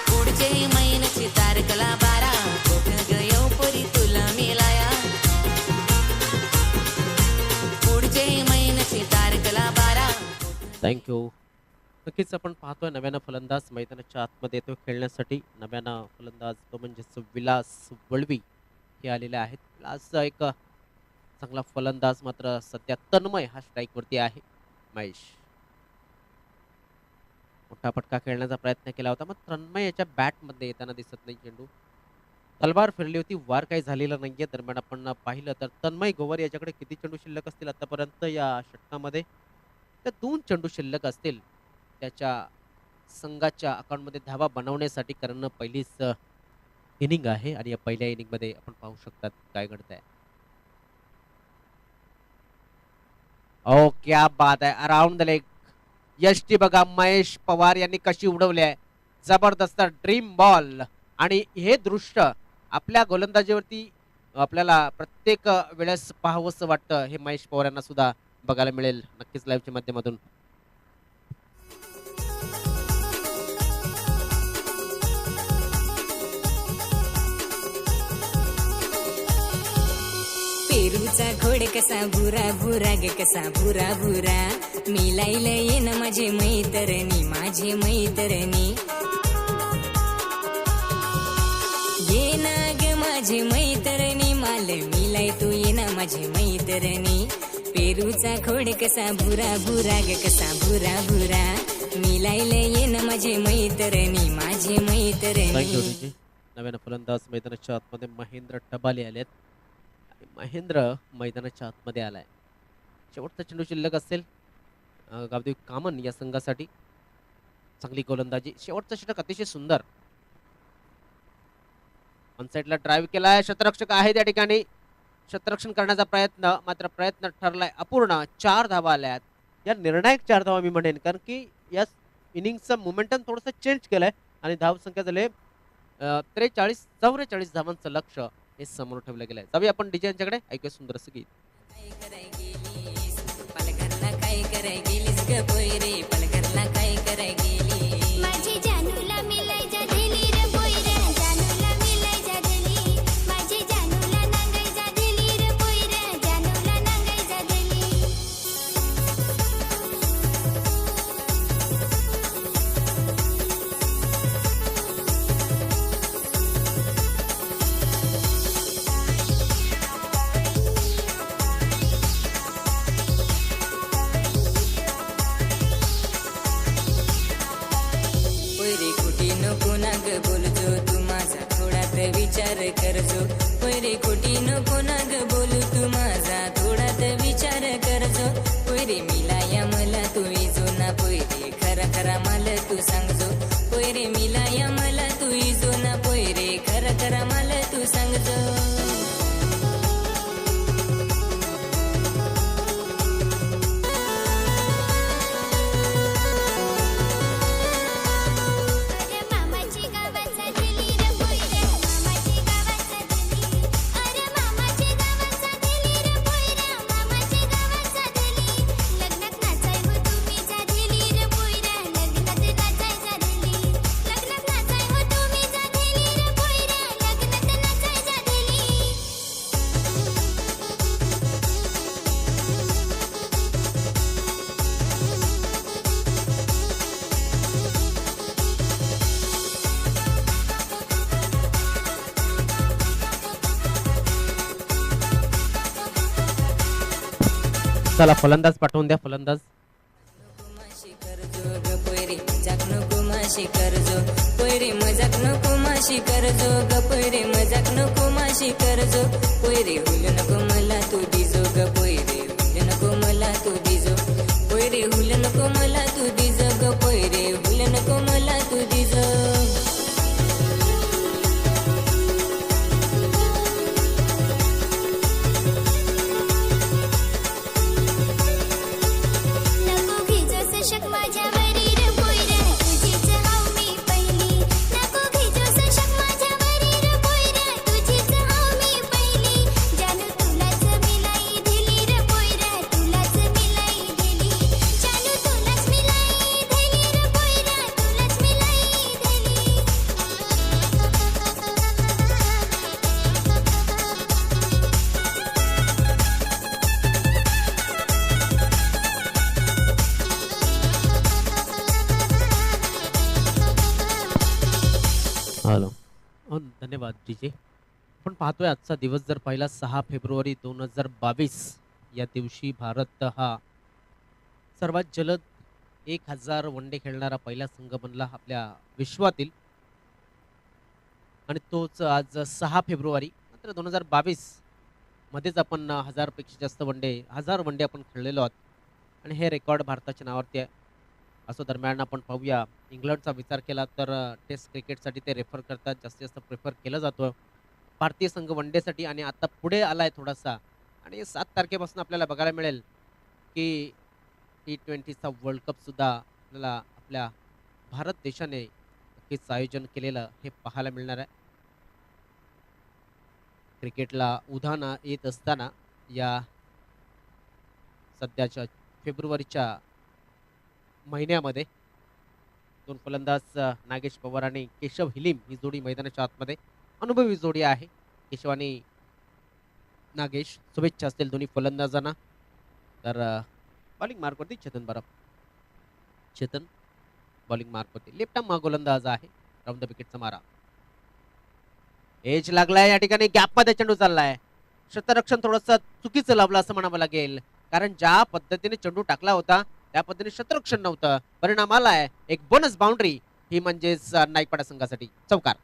पुढचे महिन्याची तारखला 12 कोठं गयो परी तुला मिलाया. पुढचे महिन्याची तारखला 12. थँक्यू. नक्कीच आपण पाहतोय नव्यानं फलंदाज मैदानाच्या आतमध्ये येतोय खेळण्यासाठी. नव्यानं फलंदाज तो म्हणजेच विलास वळवी हे आलेले आहेत. विलास एक चांगला फलंदाज, मात्र सध्या तन्मय हा स्ट्राईकवरती आहे. महेश मोठा फटका खेळण्याचा प्रयत्न केला होता, मग तन्मय याच्या बॅटमध्ये येताना दिसत नाही. चेंडू तलवार फिरली होती, वार काही झालेला नाहीये. दरम्यान आपण पाहिलं तर तन्मय गोवर याच्याकडे किती चेंडू शिल्लक असतील आतापर्यंत या षटकामध्ये तर 2 चेंडू शिल्लक असतील त्याच्या संघाच्या अकाउंटमध्ये धावा बनवण्यासाठी, कारण पहिलीच इनिंग आहे आणि या पहिल्या इनिंगमध्ये आपण पाहू शकतात काय घडतंय. ओ क्या बात आहे. अराउंड द लेग यष्टी बघा महेश पवार यांनी कशी उडवली आहे. जबरदस्त ड्रीम बॉल आणि हे दृश्य आपल्या गोलंदाजीवरती आपल्याला प्रत्येक वेळेस पाहावंसं वाटतं. हे महेश पवार यांना सुद्धा बघायला मिळेल नक्कीच लाईव्हच्या माध्यमातून. पेरूचा खोड कसा भुरा भुरा ग कसा भुरा भुरा मिलायला येन माझे मैतरणी ये ना ग माझे मैतरणी माल मिलाय तू ये ना माझे मैतरणी पेरूचा खोड कसा भुरा भुरा ग कसा भुरा भुरा मिलायला ये ना माझे मैतरणी थँक्यू डीजे. नव्यानं फलंदाज मैदानाच्या आतमध्ये महेंद्र टबाले आलेत आणि महेंद्र मैदानाच्या आतमध्ये आलाय. शेवटचा चेंडू शिल्लक असेल गावदेव कामन या संघासाठी. चांगली गोलंदाजी, शेवटचा षटक अतिशय सुंदर. ऑन साईडला ड्राईव्ह केलाय, क्षेत्ररक्षक आहे त्या ठिकाणी. क्षेत्ररक्षण करण्याचा प्रयत्न ठरलाय अपूर्ण. 4 धावा आल्यात, या निर्णायक 4 धावा मी म्हणेन, कारण की या इनिंगचं मोमेंटम थोडंसं चेंज केलंय आणि धाव संख्या झाले 44 धावांचं लक्ष हे समोर ठेवलं गेलंय. जाऊया आपण डीजे यांच्याकडे, ऐकूया सुंदर असं गीत. पालघरला काय कराय गेलीस ग पोयरे पालघरला काय कराय गेली माझी जानूला मिलाय जा दिली रे पोयऱ्या जानूला मिलाय जा दिली माझी जानूला नांगाय जा दिली रे पोयऱ्या जानूला नांगाय जा दिली पोयरे खोटी नको ना ग बोलजो तू माझा थोडात विचार करजो पोयरे खोटी नको ना ग बोलू तू माझा थोडात विचार करजो पोयरे मिलाया मला तू इजो ना पोयरे खरा खरा मला तू सांगजो पोयरे मिलाया मला तू इजो ना पोयरे खरा खरा मला तू सांगजो अरे मामाची गावाचा दिली रे पोयऱ्या मामाची गावाचा दिली अरे मामाची गावाचा दिली रे पोयऱ्या मामाची गावाचा दिली लग्नात नाचाय हो तुम्ही जा दिली रे पोयऱ्या लग्नात नाचाय जा दिली लग्नात नाचाय हो तुम्ही जा दिली रे पोयऱ्या लग्नात नाचाय जा दिली चला फलंदाज पाठवून द्या. फलंदाज माशी करजो ग पोयरे मजाक नको माशी करजो पोयरे मजाक नको माशी करजो ग पोयरे मजाक नको माशी करजो पोयरे हुल नको मला तू दिजो ग पोयरे हुल नको मला तू दिजो पोयरे हुल नको मला तू दिजो ग पोयरे हुल नको मला तू दिजो नको घिजोस शक माझ्यावरी रे पोयऱ्या तुझीच हाव मी पहिली नको घिजोस शक माझ्यावरी रे पोयऱ्या तुझीच हाव मी पहिली जानू तुलाच मिलाई दिली रे पोयऱ्या तुलाच मिलाई दिली जानू तुलाच मिलाई दिली रे पोयऱ्या तुलाच मिलाई दिली हॅलो. धन्यवाद डीजे. आपण पाहतोय आजचा दिवस जर पाहिला 6 फेब्रुवारी 2022 या दिवशी भारत हा सर्वात जलद 1000 वनडे खेळणारा पहिला संघ बनला आपल्या विश्वातील आणि तोच आज 6 फेब्रुवारी मात्र 2022 मध्येच आपण 1000पेक्षा जास्त हजार वनडे आपण खेळलेलो आहोत आणि हे रेकॉर्ड भारताच्या नावावरती आहे. असं दरम्यान आपण पाहूया इंग्लंडचा विचार केला तर टेस्ट क्रिकेटसाठी ते रेफर करतात, जास्तीत जास्त प्रेफर केलं जातं. भारतीय संघ वनडेसाठी आणि आता पुढे आलाय थोडासा आणि 7 तारखेपासून आपल्याला बघायला मिळेल की T20चा वर्ल्ड कपसुद्धा आपल्याला आपल्या भारत देशाने नक्कीच आयोजन केलेलं हे पाहायला मिळणार आहे. क्रिकेटला उधाण येत असताना या सध्याच्या फेब्रुवारीच्या महिन्यामध्ये 2 फलंदाज नागेश पवार आणि केशव हिलीम ही जोडी मैदानाच्या आतमध्ये अनुभवी जोडी आहे. केशवानी नागेश. शुभेच्छा असतील दोन्ही फलंदाजांना. तर बॉलिंग मार्कवरती चेतन बराब. चेतन बॉलिंग मार्कवरती लेफ्ट आर्म गोलंदाज आहे. राऊंड द विकेटचा मारा. एज लागलाय या ठिकाणी. गॅप मध्ये चेंडू चाललाय. क्षेत्ररक्षण थोडस चुकीचं लावलं असं म्हणावं लागेल, कारण ज्या पद्धतीने चेंडू टाकला होता त्या पद्धतीने क्षेत्ररक्षण नव्हतं. परिणाम आलाय एक बोनस बाउंड्री. ही म्हणजेच नाईकपाडा संघासाठी चौकार.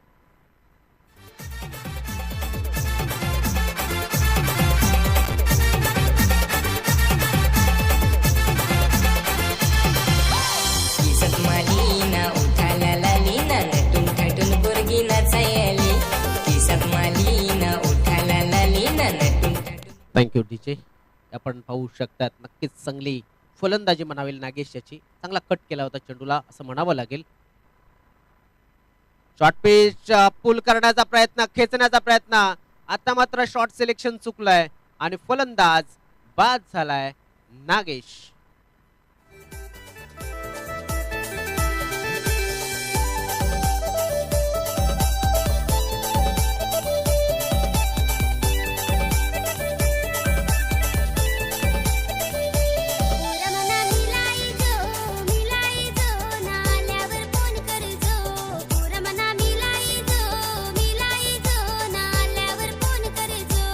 किसत मालीना उठाला लालीना नटून थटून पोरगी नाचायली. किसत मालीना उठाला लालीना नटून थटून. Thank you DJ. आपण पाहू शकतात नक्कीच चांगली फलंदाजी म्हणावेल नागेश याची. चांगला कट केला होता चेंडूला असं म्हणावं लागेल. शॉर्ट पिच पुल करण्याचा प्रयत्न, खेचण्याचा प्रयत्न. आता मात्र शॉर्ट सिलेक्शन चुकलंय आणि फलंदाज बाद झालाय नागेश. रमना मिलाई जो नाल्यावर फोन करजो. रमना मिलाई जो नाल्यावर फोन करजो.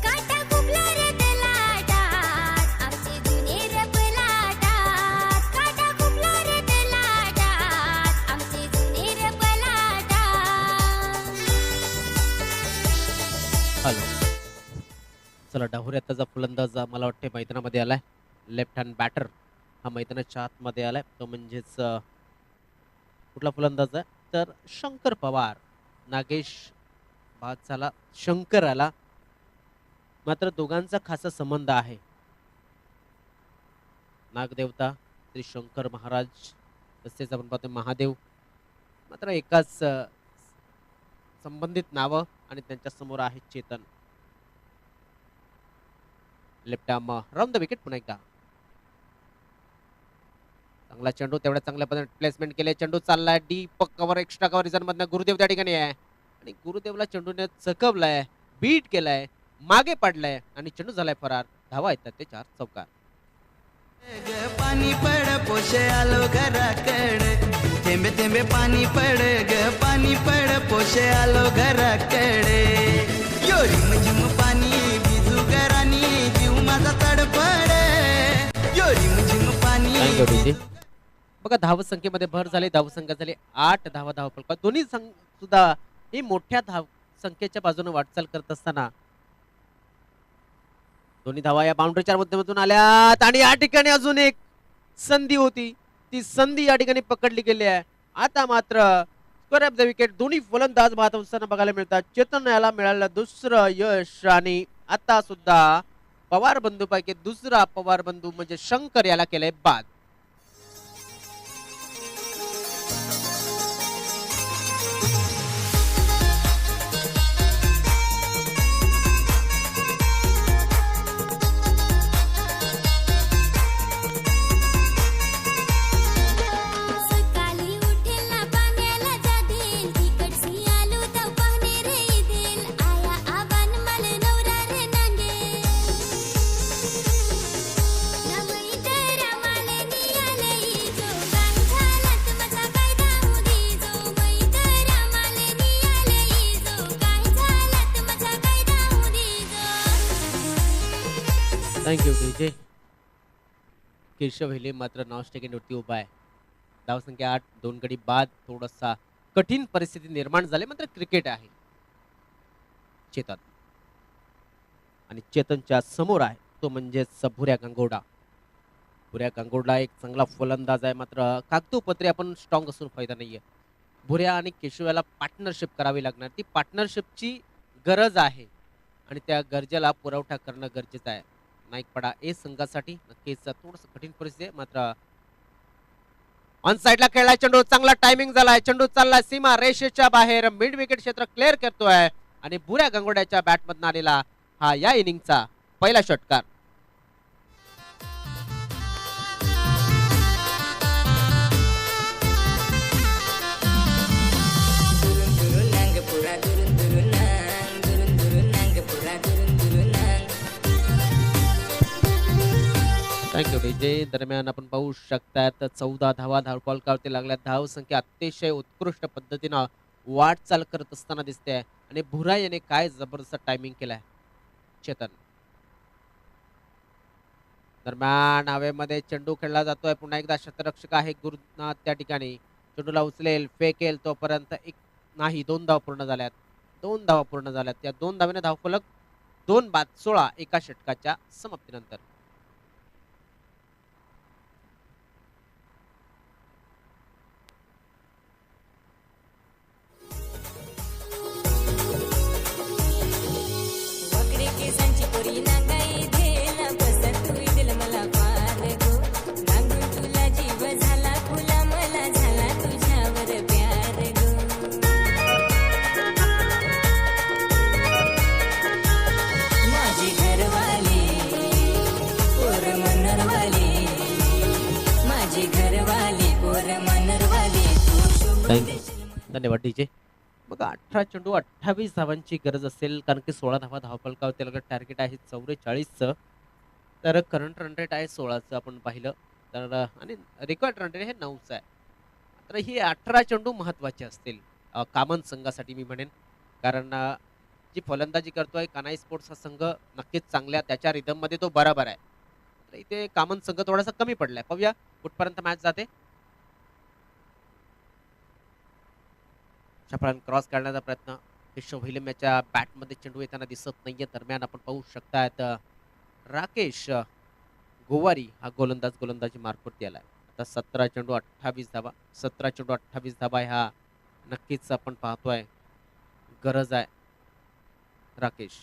काटा कुबला रे तलाटात आमचे जुने रपलाटात. काटा कुबला रे तलाटात आमचे जुने रपलाटात. हॅलो. चला डाहुऱ्यात त्याचा फलंदाज मला वाटते मैदानामध्ये आलाय. लेफ्ट हँड बॅटर हा मैदानाच्या आतमध्ये आलाय. तो म्हणजेच कुठला फलंदाज आहे तर शंकर पवार. नागेश बाद झाला, शंकर आला. मात्र दोघांचा खासा संबंध आहे. नागदेवता श्री शंकर महाराज, तसेच आपण पाहतो महादेव. मात्र एकाच संबंधित नावं आणि त्यांच्या समोर आहे Chetan. Left arm round the wicket. पुन्हा एकदा चांगला चेंडू, तेवढ्या चांगल्या पद्धतीने प्लेसमेंट केले. चेंडू चाललाय deep cover, extra cover reason मधनं गुरुदेव त्या ठिकाणी आहे आणि गुरुदेवला चेंडूने चकवलाय, बीट केलाय, मागे पडलाय आणि चेंडू झालाय फरार. धावा येतात ते 4 चौकार. ग पाणी पड पोशे आलो घराकडे. थेंबे थेंबे पाणी पड ग पाणी पड पोशे आलो घराकडे. यो रिम झिम पाणी भिजू घरानी जीव माझा तडफड. यो रिम झिम पाणी थँक्यू डीजे. बघा धाव संख्येमध्ये भर झाली. धाव संख्या झाली 8 धावा धावफलक. दोन्ही संघ सुद्धा ही मोठ्या धाव संख्येच्या बाजूने वाटचाल करत असताना दोन्ही धावा या बाउंड्रीच्या माध्यमातून आल्यात आणि या ठिकाणी अजून एक संधी होती. ती संधी या ठिकाणी पकडली गेली आहे. आता मात्र स्क्वेअर ऑफ द विकेट. दोन्ही फलंदाज बाद असताना बघायला मिळतात. चेतन याला मिळालं दुसरं यश आणि आता सुद्धा पवार बंधू पैकी दुसरा पवार बंधू म्हणजे शंकर याला केलंय बाद. सकाळी उठेला पाण्याला जातील. तिकडची आलो तर पाहणे रे दिल. आया आबान मल नवरा रे नांदे. नवई तर आम्हाले नियालई जो. काय झालात माझा कायदा उदी जो. मै तर आम्हाले नियालई जो. काय झालात माझा कायदा उदी जो. Thank you DJ. केशव हिले मात्र नॉन स्टेकेंडवरती उभा आहे. धावसंख्या 8, 2 गडी बाद. थोडासा कठीण परिस्थिती निर्माण झाली. मात्र क्रिकेट आहे. चेतन आणि चेतनच्या समोर आहे तो म्हणजेच भुऱ्या गांगोडा. भुऱ्या गांगोडा एक चांगला फलंदाज आहे. मात्र कागदोपत्री आपण स्ट्रॉंग असून फायदा नाहीये. भुऱ्या आणि केशव याला पार्टनरशिप करावी लागणार. ती पार्टनरशिपची गरज आहे आणि त्या गरजेला पुरवठा करणं गरजेचं आहे. नाईकपाडा ए संघासाठी नक्कीच थोडस कठीण परिस्थिती आहे. मात्र ऑन साइडला खेळलाय चेंडू. चांगला टायमिंग झालाय. चेंडू चाललाय सीमा रेषेच्या बाहेर. मिड विकेट क्षेत्र क्लिअर करतोय आणि भुऱ्या गांगोड्याच्या बॅटमधून आलेला हा या इनिंगचा पहिला षटकार. दुरून दुरून नांग पुरा दुरून दुरून नांग. दुरून दुरून नांग पुरा दुरून दुरून नांग. Thank you DJ. दरम्यान आपण पाहू शकतात 14 धावा धावपलकावरती लागल्या. धाव संख्या अतिशय उत्कृष्ट पद्धतीनं वाटचाल करत असताना दिसते आणि भुरा याने काय जबरदस्त टायमिंग केलाय चेतन. दरम्यान हवेमध्ये चेंडू खेळला जातोय. पुन्हा एकदा शतरक्षक आहे गुरुनाथ त्या ठिकाणी. चेंडूला उचलेल, फेकेल तोपर्यंत एक नाही 2 धावा पूर्ण झाल्यात. 2 धावा पूर्ण झाल्यात. त्या 2 धावेने धावफलक 2 बाद 16 एका षटकाच्या समाप्तीनंतर. वाकडे केसांची पोरी नागाई धेला बसत तू दिल मला फार गो नांगून तुला जीव झाला खुला मला झाला तुझ्यावर प्यार गो माझी घरवाली पोर मनरवाली माझी घरवाली पोर मनरवाली तू धन्यवाद डीजे. मग 18 चेंडू 28 धावांची गरज असेल कारण की 16 धावा धावफलकावरती लागत. टार्गेट आहे 44चं. तर करंट रन रेट आहे 16चं आपण पाहिलं तर आणि रेकॉर्ड रन रेट हे 9चं आहे. तर ही 18 चेंडू महत्त्वाचे असतील कामन संघासाठी मी म्हणेन. कारण जी फलंदाजी करतोय कानाई स्पोर्ट्स हा संघ नक्कीच चांगल्या त्याच्या रिदममध्ये तो बरोबर आहे. तर इथे कामन संघ थोडासा कमी पडलाय. पाहूया कुठपर्यंत मॅच जाते. चपळान क्रॉस करण्याचा प्रयत्न केशव हिलेम्याच्या बॅटमध्ये चेंडू येताना दिसत नाहीये. दरम्यान आपण पाहू शकतायत राकेश गोवारी हा गोलंदाजी मार्फत आलाय. आता 17 चेंडू 28 धावा 17 चेंडू 28 धावा ह्या नक्कीच आपण पाहतोय गरज आहे Rakesh.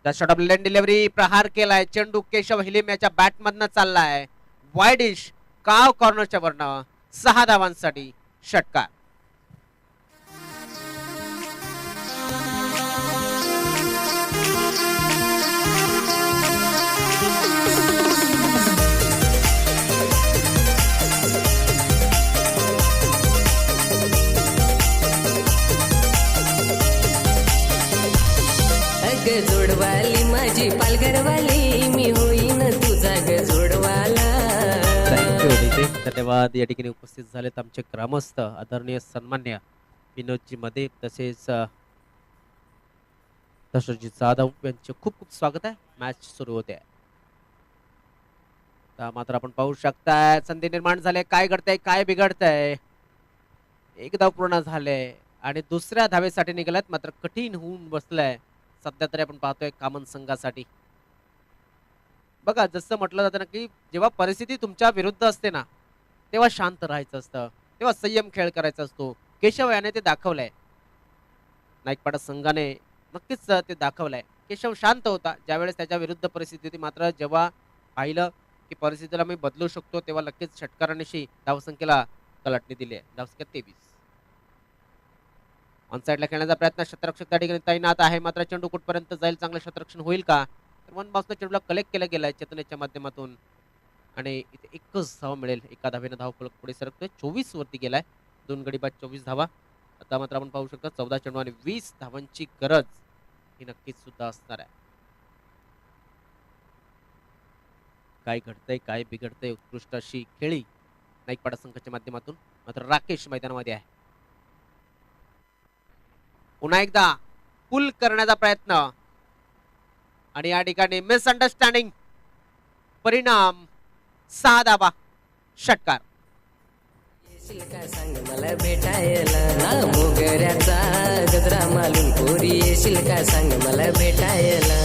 Shot off length delivery प्रहार केलाय. चेंडू केशव हिलेम्याच्या बॅटमधनं चाललाय वाईडिश काव कॉर्नरच्या वरनं 6 धावांसाठी षटकार. अग जोडवाली माझी पालघरवाली मी होईन तुझा ग जोडवाला. Thank you DJ. धन्यवाद. या ठिकाणी उपस्थित झालेत आमचे ग्रामस्थ आदरणीय सन्मान्य विनोदजी मध्ये तसेच दशरथजी जाधव यांचे खूप खूप स्वागत आहे. मॅच सुरू होते मात्र आपण पाहू शकताय संधी निर्माण झाले. काय घडतंय काय बिघडतंय. एक धाव पूर्ण झाले आणि दुसऱ्या धावेसाठी निघाल्यात मात्र कठीण होऊन बसलंय सध्या तरी आपण पाहतोय कामन संघासाठी. बघा जसं म्हटलं जातं ना की जेव्हा परिस्थिती तुमच्या विरुद्ध असते ना तेव्हा शांत राहायचं असतं, तेव्हा संयम खेळ करायचा असतो. केशव याने ते दाखवलंय. नाईकपाडा संघाने नक्कीच ते दाखवलंय. केशव शांत होता ज्यावेळेस त्याच्या विरुद्ध परिस्थिती होती. मात्र जेव्हा पाहिलं की परिस्थितीला मी बदलू शकतो तेव्हा नक्कीच षटकारांशी धावसंख्येला कलाटणी दिली आहे. धावसंख्या 23. ऑनसाइडला खेळण्याचा प्रयत्न शतरक्षक त्या ठिकाणी तैनात आहे. मात्र चेंडू कुठपर्यंत जाईल चांगलं शतरक्षण होईल का. तर वन बाउन्सनं चेंडूला कलेक्ट केलं गेलाय चेतनेच्या माध्यमातून आणि इथे एकच धाव मिळेल. एका धावेनं धावफलक पुढे सरकतोय. 24 वरती गेलाय. 2 गडी बाद 24 धावा. आता मात्र आपण पाहू शकतो 14 चेंडू आणि 20 धावांची गरज ही नक्कीच सुद्धा असणार आहे. काय घडतंय काय बिघडतंय उत्कृष्ट अशी खेळी नाईकपाडा संघाच्या माध्यमातून. मात्र राकेश मैदानामध्ये आहे. पुन्हा एकदा पुल करण्याचा प्रयत्न आणि या ठिकाणी मिसअंडरस्टँडिंग परिणाम 6 धावा षटकार. येशील का सांग मला भेटायला ना मोगऱ्याचा गजरा मालून पोरी येशील का सांग मला भेटायला.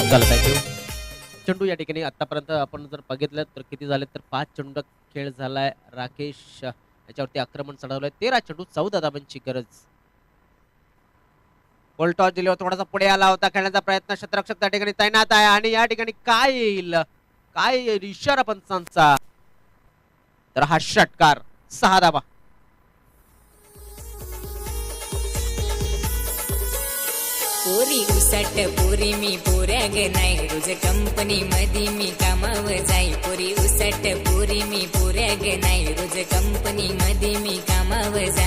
चला थँक्यू. चेंडू या ठिकाणी आतापर्यंत आपण जर बघितलं तर किती झाले तर 5 चेंडू खेळ झालाय. राकेश याच्यावरती आक्रमण चढवलंय. 13 चेंडू 14 धावांची गरज. बॉल टॉस दिल्यावर थोडासा पुढे आला होता. खेळण्याचा प्रयत्न शतरक्षक त्या ठिकाणी तैनात आहे आणि या ठिकाणी काय येईल काय येईल इशारा पंचांचा. तर हा षटकार 6 धावा. पोरी उसट पोरी मी पोऱ्या ग नाही रोज कंपनी मध्ये मी कामावर जाई. पोरी उसट पोरी मी पोऱ्या ग नाही रोज कंपनी मध्ये मी कामावर जाई.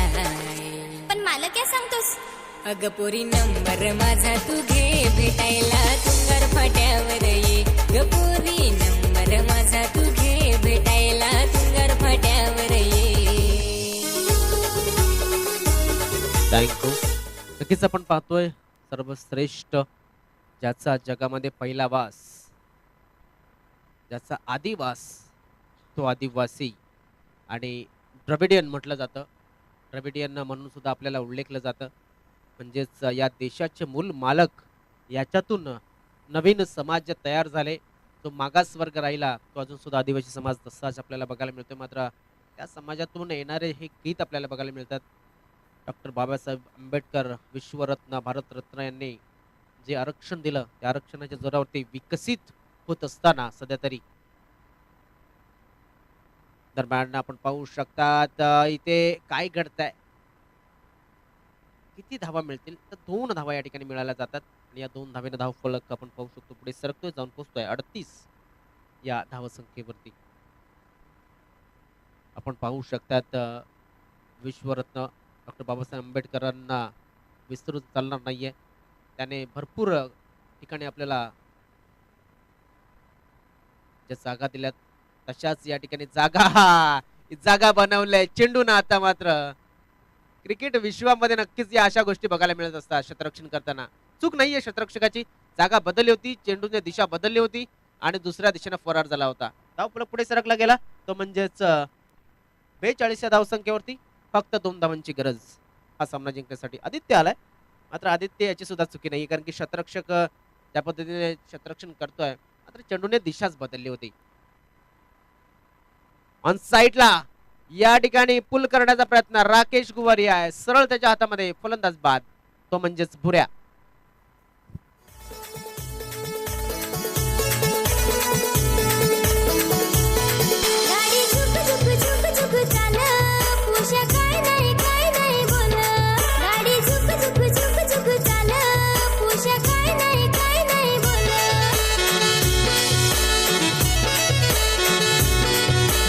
अग पोरी नंबर माझा तू घे भेटायला तुंगार फाट्यावर ये ग पोरी नंबर माझा तू घे भेटायला तुंगार फाट्यावर ये. थँक्यू. नक्कीच आपण पाहतोय सर्वश्रेष्ठ ज्याचा जगामध्ये पहिला वास, ज्याचा आदिवास, तो आदिवासी आणि द्रविडियन म्हटलं जातं. द्रविडियन म्हणून सुद्धा आपल्याला उल्लेखलं जातं. म्हणजेच या देशाचे मूल मालक, याच्यातून नवीन समाज तयार झाले. तो मागासवर्ग राहिला, तो अजून सुद्धा आदिवासी समाज तसाच आपल्याला बघायला मिळतो. मात्र त्या समाजातून येणारे हे गीत आपल्याला बघायला मिळतात. डॉक्टर बाबासाहेब आंबेडकर, विश्वरत्न, भारतरत्न यांनी जे आरक्षण दिलं, त्या आरक्षणाच्या जोरावरती विकसित होत असताना सध्या तरी दरम्यान आपण पाहू शकतात इथे काय घडतंय. किती धावा मिळतील तर 2 धावा या ठिकाणी मिळाल्या जातात आणि या 2 धावेनं धाव फलक आपण पाहू शकतो पुढे सरकतोय, जाऊन पोहोचतोय 38 या धावसंख्येवरती. आपण पाहू शकतात विश्वरत्न डॉक्टर बाबासाहेब आंबेडकरांना विसरून चालणार नाहीये. त्याने भरपूर ठिकाणी आपल्याला ज्या जागा दिल्यात तशाच या ठिकाणी जागा बनवल्या चेंडून. आता मात्र क्रिकेट विश्वामध्ये नक्कीच या अशा गोष्टी बघायला मिळत असतात. क्षेत्ररक्षण करताना चूक नाहीये क्षेत्ररक्षकाची, जागा बदलली होती, चेंडूने दिशा बदलली होती आणि दुसऱ्या दिशेने फरार झाला होता. धाव फलक पुढे सरकला गेला, तो म्हणजेच 42 या धावसंख्येवरती फक्त 2 धावांची गरज हा सामना जिंकण्यासाठी. आदित्य आलाय, मात्र आदित्य याची सुद्धा चुकी नाही, कारण की क्षेत्ररक्षक त्या पद्धतीने क्षेत्ररक्षण करतोय, मात्र चेंडूने दिशाच बदलली होती. ऑन साइडला या ठिकाणी पुल करण्याचा प्रयत्न राकेश गुवारिया आहे, सरळ त्याच्या हातामध्ये फलंदाज बाद, तो म्हणजेच भुऱ्या. गाडी झुक झुक झुक झुक चाल पुषा काय नाही बोल. गाडी झुक झुक झुक झुक चाल पुषा काय नाही बोल.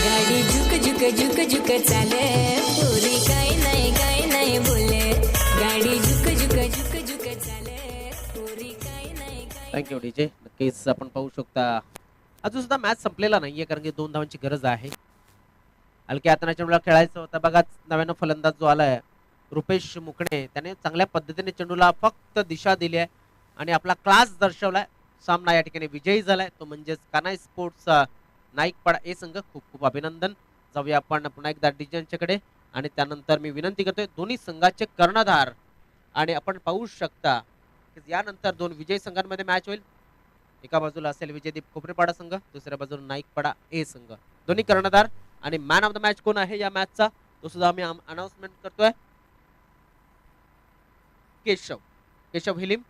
गाडी झुक झुक झुक झुक चाले पोरी काय नाही बोले. गाडी झुक झुक झुक झुक चाले पोरी काय नाही. Thank you DJ. नक्कीच आपण पाहू शकता अजून सुद्धा मॅच संपलेला नाहीये, कारण की 2 धावांची गरज आहे. हलक्या हाताने चेंडूला खेळायचं होतं. बघा नव्यानं फलंदाज जो आलाय रुपेश मुकणे, त्याने चांगल्या पद्धतीने चेंडूला फक्त दिशा दिली आहे आणि आपला क्लास दर्शवलाय. सामना या ठिकाणी विजयी झालाय, तो म्हणजेच कानाई स्पोर्ट्स नाईकपाडा ए संघ. खूप खूप अभिनंदन. जाऊया आपण पुन्हा एकदा डीजेंच्याकडे आणि त्यानंतर मी विनंती करतोय दोन्ही संघाचे कर्णधार, आणि आपण पाहू शकता की यानंतर 2 विजयी संघांमध्ये मॅच होईल. एका बाजूला असेल विजयदीप कोपरेपाडा संघ, दुसऱ्या बाजूला नाईकपाडा ए संघ. दोन्ही कर्णधार आणि मॅन ऑफ द मॅच कोण आहे या मॅचचा, तो सुद्धा आम्ही अनाउन्समेंट करतोय. केशव हिलिम